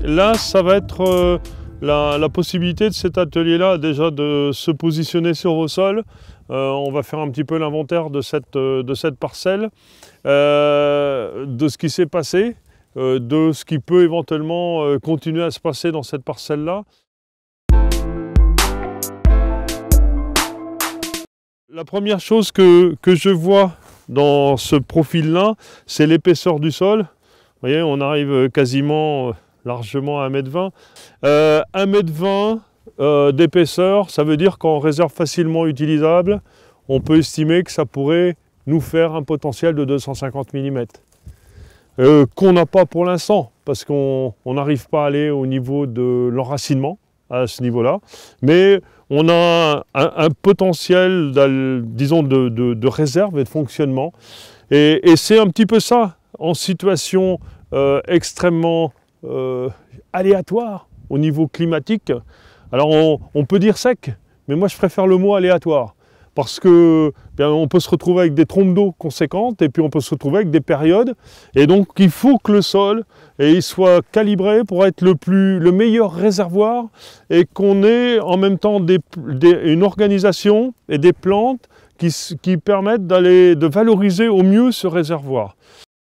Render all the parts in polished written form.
Là, ça va être la possibilité de cet atelier-là, déjà de se positionner sur vos sols. On va faire un petit peu l'inventaire de cette parcelle, de ce qui s'est passé, de ce qui peut éventuellement continuer à se passer dans cette parcelle-là. La première chose que je vois dans ce profil-là, c'est l'épaisseur du sol. Vous voyez, on arrive quasiment largement à 1,20 m. 1,20 m d'épaisseur, ça veut dire qu'en réserve facilement utilisable, on peut estimer que ça pourrait nous faire un potentiel de 250 mm. Qu'on n'a pas pour l'instant, parce qu'on n'arrive pas à aller au niveau de l'enracinement, à ce niveau-là. Mais on a un potentiel, disons, de réserve et de fonctionnement. Et c'est un petit peu ça, en situation extrêmement aléatoire au niveau climatique. Alors on peut dire sec, mais moi je préfère le mot aléatoire. Parce que bien, on peut se retrouver avec des trompes d'eau conséquentes et puis on peut se retrouver avec des périodes. Et donc il faut que le sol il soit calibré pour être le meilleur réservoir et qu'on ait en même temps une organisation et des plantes qui permettent de valoriser au mieux ce réservoir.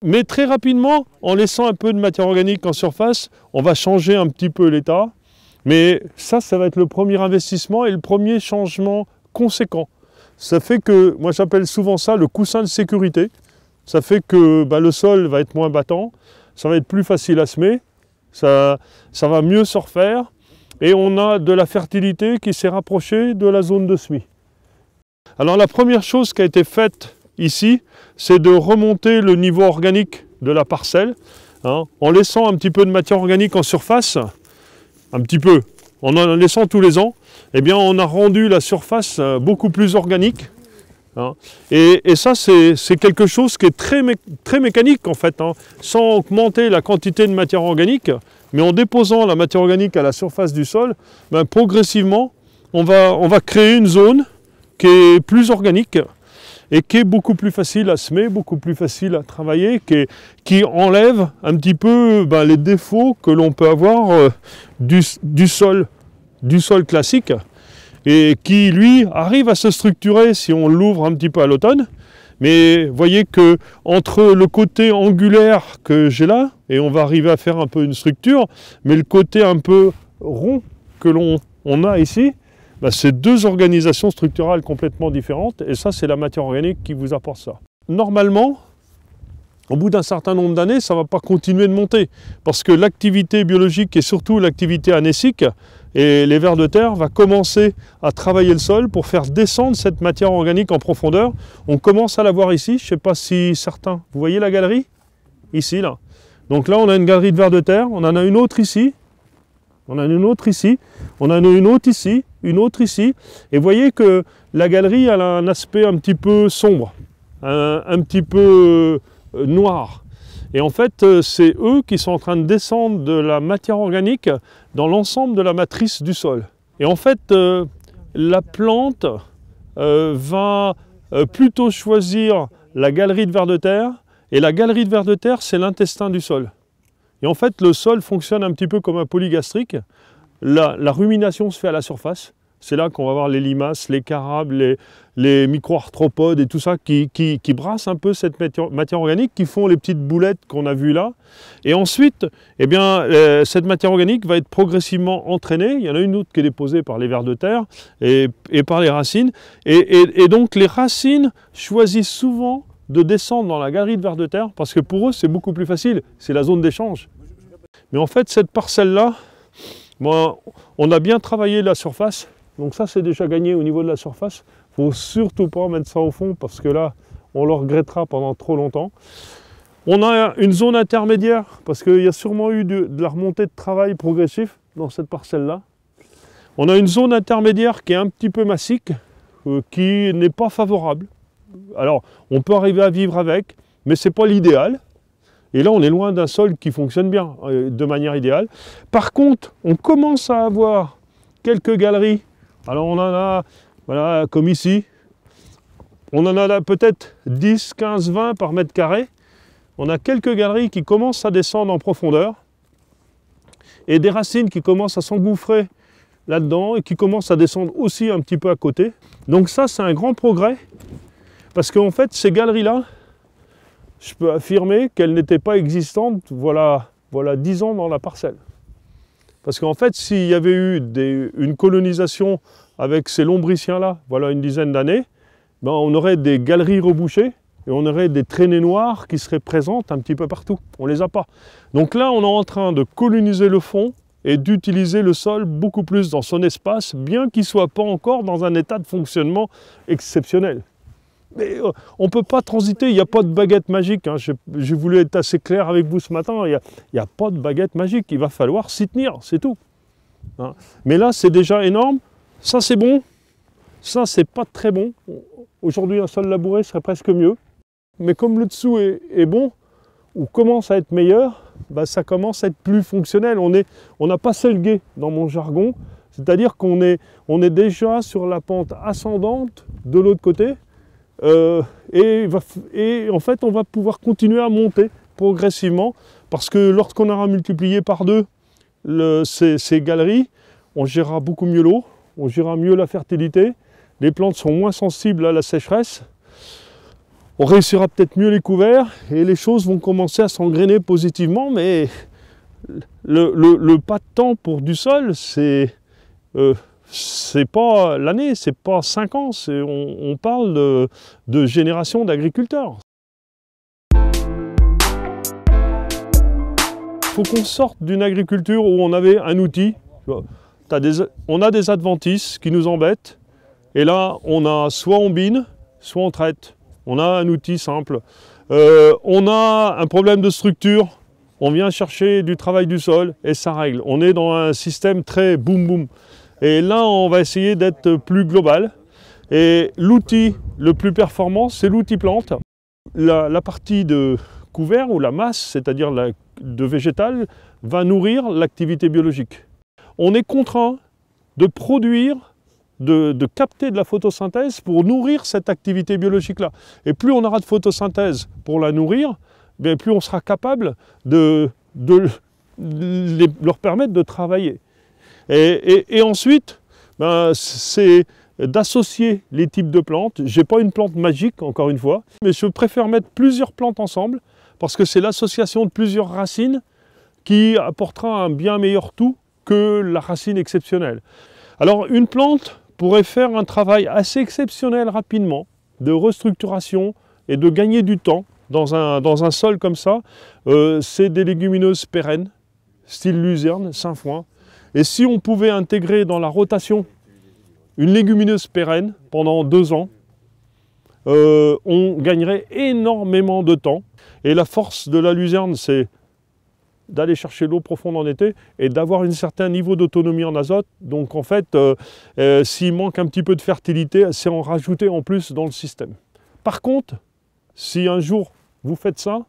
Mais très rapidement, en laissant un peu de matière organique en surface, on va changer un petit peu l'état. Mais ça va être le premier investissement et le premier changement conséquent. Ça fait que, moi j'appelle souvent ça le coussin de sécurité. Ça fait que le sol va être moins battant, ça va être plus facile à semer, ça va mieux se refaire. Et on a de la fertilité qui s'est rapprochée de la zone de semis. Alors la première chose qui a été faite ici, c'est de remonter le niveau organique de la parcelle, en laissant un petit peu de matière organique en surface, un petit peu, en laissant tous les ans, eh bien on a rendu la surface beaucoup plus organique. Et ça, c'est quelque chose qui est très mécanique en fait, sans augmenter la quantité de matière organique, mais en déposant la matière organique à la surface du sol, progressivement, on va créer une zone qui est plus organique, et qui est beaucoup plus facile à semer, beaucoup plus facile à travailler, qui enlève un petit peu les défauts que l'on peut avoir du sol classique, et qui, lui, arrive à se structurer si on l'ouvre un petit peu à l'automne. Mais vous voyez que entre le côté angulaire que j'ai là, et on va arriver à faire un peu une structure, mais le côté un peu rond que l'on a ici, c'est deux organisations structurales complètement différentes, et ça c'est la matière organique qui vous apporte ça. Normalement, au bout d'un certain nombre d'années, ça ne va pas continuer de monter, parce que l'activité biologique et surtout l'activité anécique et les vers de terre va commencer à travailler le sol pour faire descendre cette matière organique en profondeur. On commence à la voir ici, je ne sais pas si certains, vous voyez la galerie? Ici, là. Donc là on a une galerie de vers de terre, on en a une autre ici, on en a une autre ici, on en a une autre ici, une autre ici, et vous voyez que la galerie elle a un aspect un petit peu sombre, un petit peu noir. Et en fait, c'est eux qui sont en train de descendre de la matière organique dans l'ensemble de la matrice du sol. Et en fait, la plante va plutôt choisir la galerie de vers de terre, et la galerie de vers de terre, c'est l'intestin du sol. Et en fait, le sol fonctionne un petit peu comme un polygastrique. La rumination se fait à la surface. C'est là qu'on va voir les limaces, les carabes, les micro-arthropodes et tout ça qui brassent un peu cette matière organique, qui font les petites boulettes qu'on a vues là. Et ensuite, cette matière organique va être progressivement entraînée. Il y en a une autre qui est déposée par les vers de terre et par les racines. Et donc les racines choisissent souvent de descendre dans la galerie de vers de terre parce que pour eux, c'est beaucoup plus facile. C'est la zone d'échange. Mais en fait, cette parcelle-là, on a bien travaillé la surface. Donc ça, c'est déjà gagné au niveau de la surface. Il ne faut surtout pas mettre ça au fond parce que là, on le regrettera pendant trop longtemps. On a une zone intermédiaire parce qu'il y a sûrement eu de la remontée de travail progressif dans cette parcelle-là. On a une zone intermédiaire qui est un petit peu massique, qui n'est pas favorable. Alors, on peut arriver à vivre avec, mais ce n'est pas l'idéal. Et là, on est loin d'un sol qui fonctionne bien, de manière idéale. Par contre, on commence à avoir quelques galeries. Alors, on en a, vous Voilà, comme ici. On en a là peut-être 10, 15, 20 par mètre carré. On a quelques galeries qui commencent à descendre en profondeur et des racines qui commencent à s'engouffrer là-dedans et qui commencent à descendre aussi un petit peu à côté. Donc ça, c'est un grand progrès parce qu'en fait, ces galeries-là, je peux affirmer qu'elles n'étaient pas existantes voilà 10 ans dans la parcelle. Parce qu'en fait, s'il y avait eu une colonisation avec ces lombriciens-là, voilà une dizaine d'années, ben on aurait des galeries rebouchées et on aurait des traînées noires qui seraient présentes un petit peu partout. On ne les a pas. Donc là, on est en train de coloniser le fond et d'utiliser le sol beaucoup plus dans son espace, bien qu'il ne soit pas encore dans un état de fonctionnement exceptionnel. Mais on ne peut pas transiter, il n'y a pas de baguette magique. Hein. J'ai voulu être assez clair avec vous ce matin, il n'y a pas de baguette magique, il va falloir s'y tenir, c'est tout. Hein. Mais là, c'est déjà énorme, ça c'est bon, ça c'est pas très bon. Aujourd'hui, un sol labouré serait presque mieux. Mais comme le dessous est bon, ou commence à être meilleur, bah ça commence à être plus fonctionnel. On a passé le gué dans mon jargon, c'est-à-dire qu'on est déjà sur la pente ascendante de l'autre côté, et en fait on va pouvoir continuer à monter progressivement, parce que lorsqu'on aura multiplié par 2 ces galeries, on gérera beaucoup mieux l'eau, on gérera mieux la fertilité, les plantes sont moins sensibles à la sécheresse, on réussira peut-être mieux les couverts et les choses vont commencer à s'engrainer positivement, mais le pas de temps pour du sol, c'est pas l'année, c'est pas 5 ans, on parle de génération d'agriculteurs. Il faut qu'on sorte d'une agriculture où on avait un outil. On a des adventices qui nous embêtent, et là, soit on bine, soit on traite. On a un outil simple. On a un problème de structure, on vient chercher du travail du sol et ça règle. On est dans un système très boum boum. Et là, on va essayer d'être plus global. Et l'outil le plus performant, c'est l'outil plante. La partie de couvert ou la masse, c'est-à-dire de végétal, va nourrir l'activité biologique. On est contraint de produire, de capter de la photosynthèse pour nourrir cette activité biologique-là. Et plus on aura de photosynthèse pour la nourrir, bien plus on sera capable de leur permettre de travailler. Et ensuite, ben, c'est d'associer les types de plantes. Je n'ai pas une plante magique, encore une fois, mais je préfère mettre plusieurs plantes ensemble, parce que c'est l'association de plusieurs racines qui apportera un bien meilleur tout que la racine exceptionnelle. Alors une plante pourrait faire un travail assez exceptionnel rapidement, de restructuration et de gagner du temps dans un sol comme ça. C'est des légumineuses pérennes, style luzerne, sainfoin. Et si on pouvait intégrer dans la rotation une légumineuse pérenne pendant 2 ans, on gagnerait énormément de temps. Et la force de la luzerne, c'est d'aller chercher l'eau profonde en été et d'avoir un certain niveau d'autonomie en azote. Donc en fait, s'il manque un petit peu de fertilité, c'est en rajouter en plus dans le système. Par contre, si un jour vous faites ça,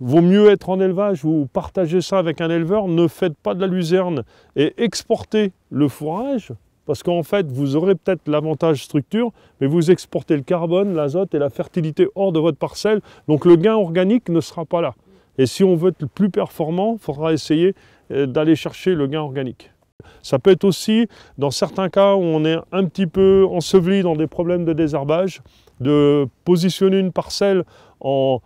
vaut mieux être en élevage ou partager ça avec un éleveur. Ne faites pas de la luzerne et exportez le fourrage, parce qu'en fait, vous aurez peut-être l'avantage structure, mais vous exportez le carbone, l'azote et la fertilité hors de votre parcelle, donc le gain organique ne sera pas là. Et si on veut être le plus performant, il faudra essayer d'aller chercher le gain organique. Ça peut être aussi, dans certains cas où on est un petit peu enseveli dans des problèmes de désherbage, de positionner une parcelle en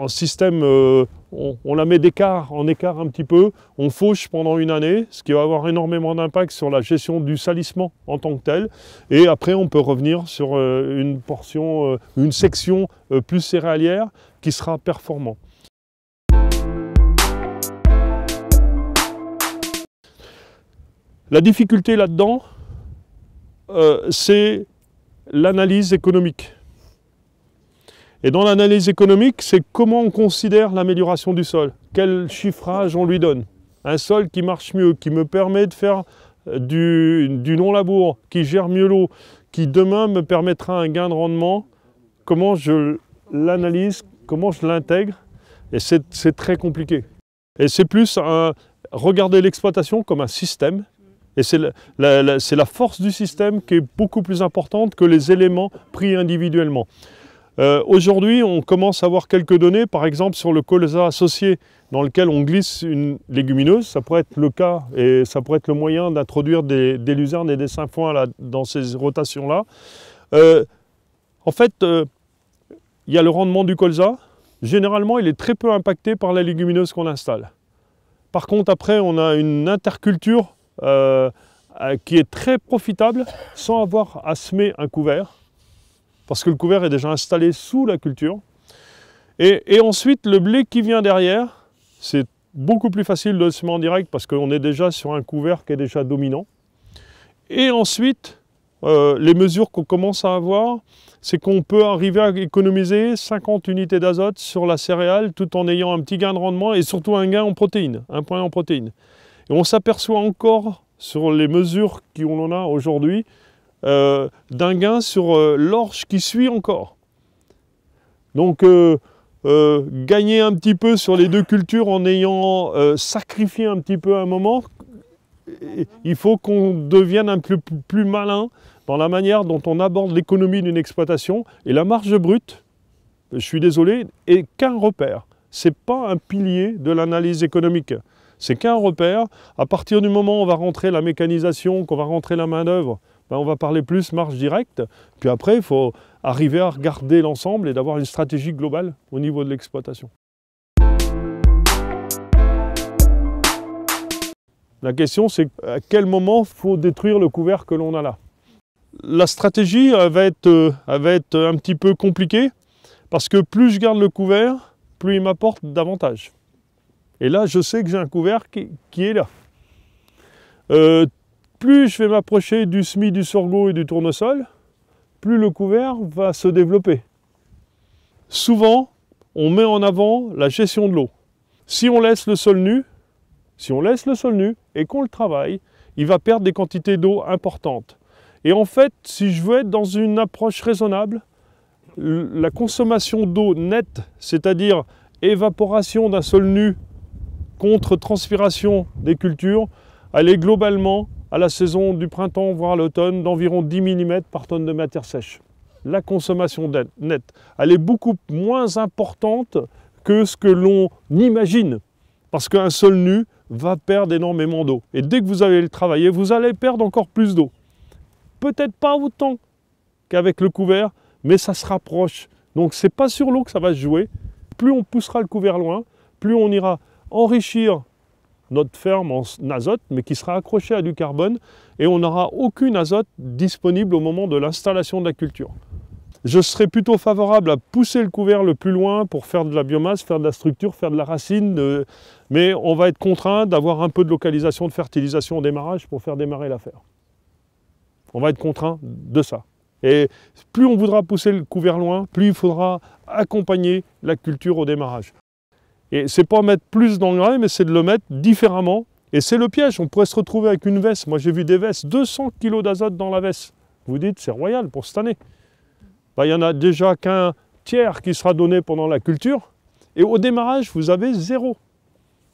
système, on la met en écart un petit peu, on fauche pendant une année, ce qui va avoir énormément d'impact sur la gestion du salissement en tant que tel. Et après, on peut revenir sur une portion, une section plus céréalière qui sera performant. La difficulté là-dedans, c'est l'analyse économique. Et dans l'analyse économique, c'est comment on considère l'amélioration du sol. Quel chiffrage on lui donne. Un sol qui marche mieux, qui me permet de faire du non-labour, qui gère mieux l'eau, qui demain me permettra un gain de rendement. Comment je l'analyse, comment je l'intègre. Et c'est très compliqué. Et c'est plus regarder l'exploitation comme un système Et c'est la force du système qui est beaucoup plus importante que les éléments pris individuellement. Aujourd'hui, on commence à avoir quelques données, par exemple sur le colza associé, dans lequel on glisse une légumineuse. Ça pourrait être le cas et ça pourrait être le moyen d'introduire des luzernes et des sainfoins là, dans ces rotations-là. En fait, il y a le rendement du colza. Généralement, il est très peu impacté par la légumineuse qu'on installe. Par contre, après, on a une interculture qui est très profitable sans avoir à semer un couvert, parce que le couvert est déjà installé sous la culture. Et ensuite, le blé qui vient derrière, c'est beaucoup plus facile de le semer en direct parce qu'on est déjà sur un couvert qui est déjà dominant. Et ensuite, les mesures qu'on commence à avoir, c'est qu'on peut arriver à économiser 50 unités d'azote sur la céréale tout en ayant un petit gain de rendement et surtout un gain en protéines, un point en protéines. Et on s'aperçoit encore sur les mesures qu'on en a aujourd'hui d'un gain sur l'orge qui suit encore. Donc gagner un petit peu sur les deux cultures en ayant sacrifié un petit peu un moment, il faut qu'on devienne un peu plus malin dans la manière dont on aborde l'économie d'une exploitation. Et la marge brute, je suis désolé, est qu'un repère. Ce n'est pas un pilier de l'analyse économique. C'est qu'un repère. À partir du moment où on va rentrer la mécanisation, qu'on va rentrer la main-d'œuvre, ben on va parler plus marge directe. Puis après, il faut arriver à regarder l'ensemble et d'avoir une stratégie globale au niveau de l'exploitation. La question, c'est à quel moment il faut détruire le couvert que l'on a là. La stratégie va être un petit peu compliquée parce que plus je garde le couvert, plus il m'apporte davantage. Et là, je sais que j'ai un couvert qui est là. Plus je vais m'approcher du semis, du sorgho et du tournesol, plus le couvert va se développer. Souvent, on met en avant la gestion de l'eau. Si on laisse le sol nu, et qu'on le travaille, il va perdre des quantités d'eau importantes. Et en fait, si je veux être dans une approche raisonnable, la consommation d'eau nette, c'est-à-dire évaporation d'un sol nu contre transpiration des cultures, elle est globalement à la saison du printemps, voire à l'automne, d'environ 10 mm par tonne de matière sèche. La consommation nette, elle est beaucoup moins importante que ce que l'on imagine, parce qu'un sol nu va perdre énormément d'eau. Et dès que vous allez le travailler, vous allez perdre encore plus d'eau. Peut-être pas autant qu'avec le couvert, mais ça se rapproche. Donc c'est pas sur l'eau que ça va se jouer. Plus on poussera le couvert loin, plus on ira enrichir notre ferme en azote, mais qui sera accroché à du carbone, et on n'aura aucune azote disponible au moment de l'installation de la culture. Je serais plutôt favorable à pousser le couvert le plus loin pour faire de la biomasse, faire de la structure, faire de la racine, mais on va être contraint d'avoir un peu de localisation, de fertilisation au démarrage pour faire démarrer l'affaire. On va être contraint de ça. Et plus on voudra pousser le couvert loin, plus il faudra accompagner la culture au démarrage. Et c'est pas mettre plus d'engrais, mais c'est de le mettre différemment. Et c'est le piège, on pourrait se retrouver avec une veste. Moi j'ai vu des vestes, 200 kg d'azote dans la veste. Vous dites, c'est royal pour cette année. Ben, il n'y en a déjà qu'un tiers qui sera donné pendant la culture. Et au démarrage, vous avez 0.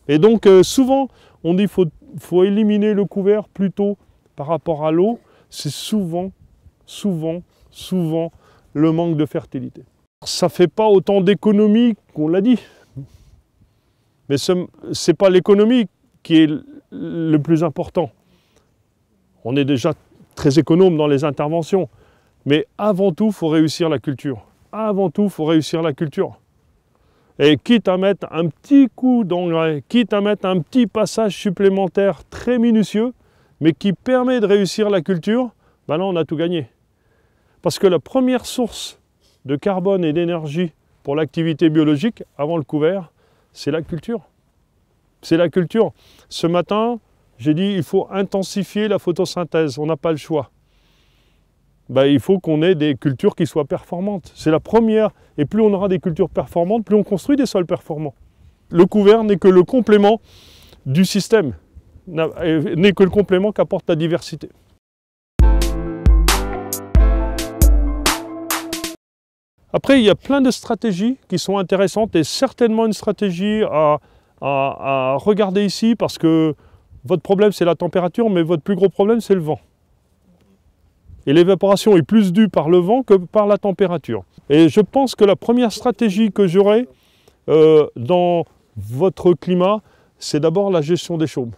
Et donc souvent, on dit qu'il faut éliminer le couvert plutôt par rapport à l'eau. C'est souvent le manque de fertilité. Ça ne fait pas autant d'économie qu'on l'a dit. Mais ce n'est pas l'économie qui est le plus important. On est déjà très économe dans les interventions. Mais avant tout, il faut réussir la culture. Avant tout, il faut réussir la culture. Et quitte à mettre un petit coup d'engrais, quitte à mettre un petit passage supplémentaire très minutieux, mais qui permet de réussir la culture, ben là on a tout gagné. Parce que la première source de carbone et d'énergie pour l'activité biologique, avant le couvert, c'est la culture. C'est la culture. Ce matin, j'ai dit il faut intensifier la photosynthèse, on n'a pas le choix. Ben, il faut qu'on ait des cultures qui soient performantes. C'est la première. Et plus on aura des cultures performantes, plus on construit des sols performants. Le couvert n'est que le complément du système, n'est que le complément qu'apporte la diversité. Après, il y a plein de stratégies qui sont intéressantes et certainement une stratégie à regarder ici parce que votre problème c'est la température, mais votre plus gros problème c'est le vent. Et l'évaporation est plus due par le vent que par la température. Et je pense que la première stratégie que j'aurai dans votre climat, c'est d'abord la gestion des chaumes.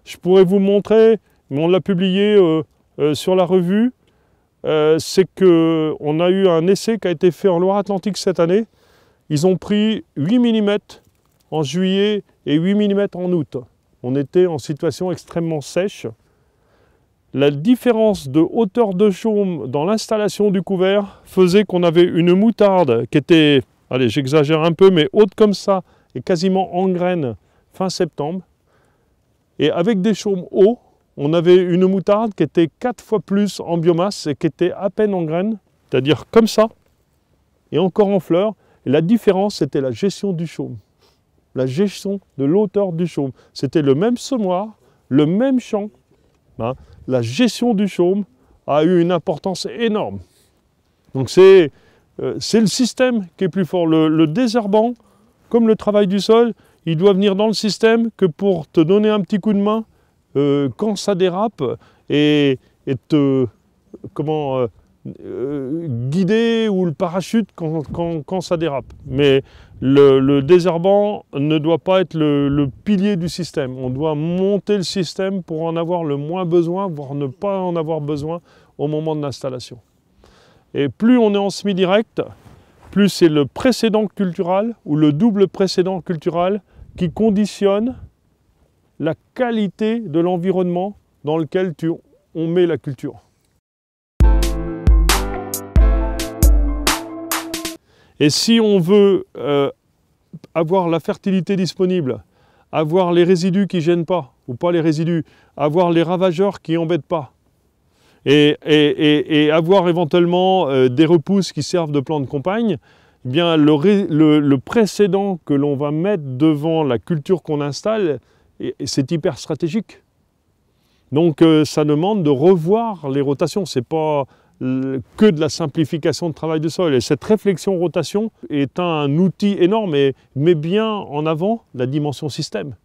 Je pourrais vous montrer, mais on l'a publié sur la revue, c'est qu'on a eu un essai qui a été fait en Loire-Atlantique cette année. Ils ont pris 8 mm en juillet et 8 mm en août. On était en situation extrêmement sèche. La différence de hauteur de chaume dans l'installation du couvert faisait qu'on avait une moutarde qui était, allez j'exagère un peu, mais haute comme ça et quasiment en graines fin septembre. Et avec des chaumes hauts, on avait une moutarde qui était 4 fois plus en biomasse et qui était à peine en graines, c'est-à-dire comme ça, et encore en fleurs. Et la différence, c'était la gestion du chaume, la gestion de l'hauteur du chaume. C'était le même semoir, le même champ. Hein. La gestion du chaume a eu une importance énorme. Donc c'est le système qui est plus fort. Le désherbant, comme le travail du sol, il doit venir dans le système que pour te donner un petit coup de main quand ça dérape et te guider ou le parachute quand ça dérape. Mais le désherbant ne doit pas être le pilier du système. On doit monter le système pour en avoir le moins besoin, voire ne pas en avoir besoin au moment de l'installation. Et plus on est en semi-direct, plus c'est le précédent cultural ou le double précédent cultural qui conditionne la qualité de l'environnement dans lequel on met la culture. Et si on veut avoir la fertilité disponible, avoir les résidus qui ne gênent pas, ou pas les résidus, avoir les ravageurs qui n'embêtent pas, et avoir éventuellement des repousses qui servent de plan de campagne, eh bien le précédent que l'on va mettre devant la culture qu'on installe, c'est hyper stratégique. Donc ça demande de revoir les rotations. C'est pas que de la simplification de travail de sol. Et cette réflexion rotation est un outil énorme et met bien en avant la dimension système.